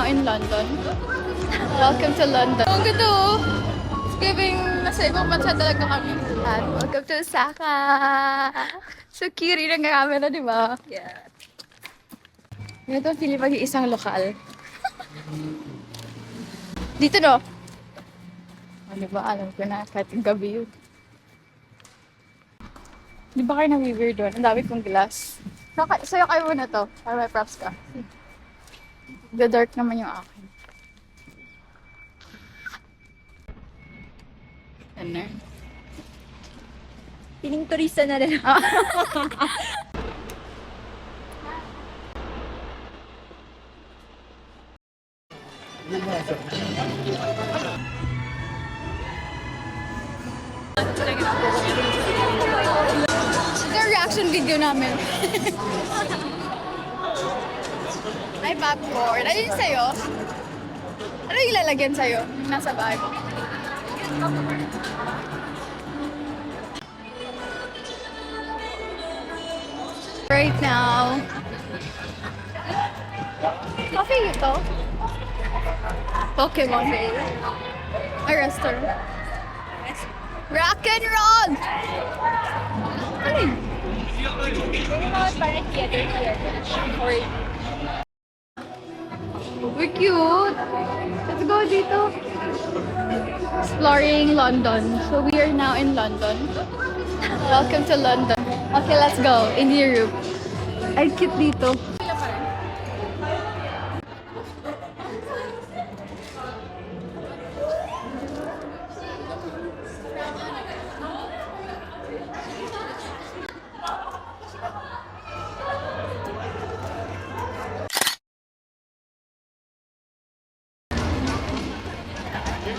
now in London. Welcome to London. Ang ganda oh. It's giving, nasa ibang bansa talaga kami. At welcome to Osaka. So cute rin ang camera, di ba? Yeah. Ito ang feeling mag-iisang lokal. Dito no? Ano ba? Alam ko na kahit yung gabi yun. Di ba kayo na-weird doon? Ang dami kong glass. Sa'yo kayo muna to. Para may props ka. The dark naman yung akin. Ano? Piling turista na rin. Ito yung reaction video namin. Ay, popcorn. Ano yung sa'yo? Ano yung ilalagyan sa'yo? Nasa bag. Right now. Coffee ito? Pokemon. A restaurant. Rock and roll! Ano yun? Parang theater. We're cute! Let's go dito! Exploring London. So we are now in London. Welcome to London. Okay, let's go. In Europe. Ay, cute dito.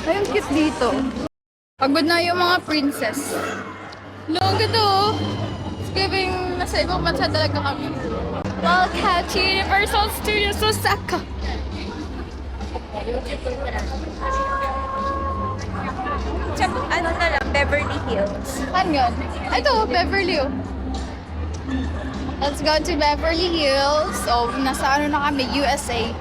Ay, ang cute dito. Pagod na yung mga princess. No, ang ganda oh. It's giving, nasa ibang bansa talaga kami. Welcome to Universal Studios Osaka. Tsaka ano na lang, Beverly Hills. Saan yun? Ito, Beverly oh. Let's go to Beverly Hills. So, nasa ano na kami, USA.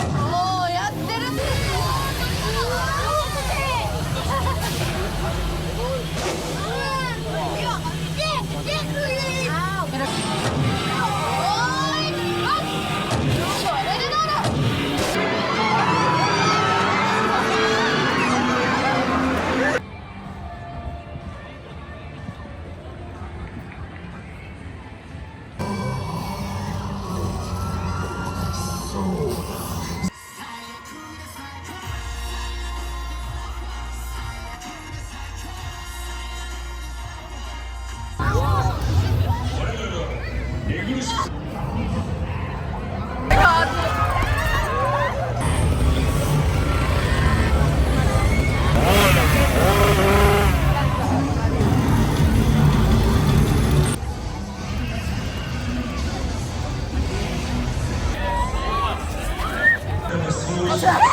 Oh, yatte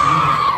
る!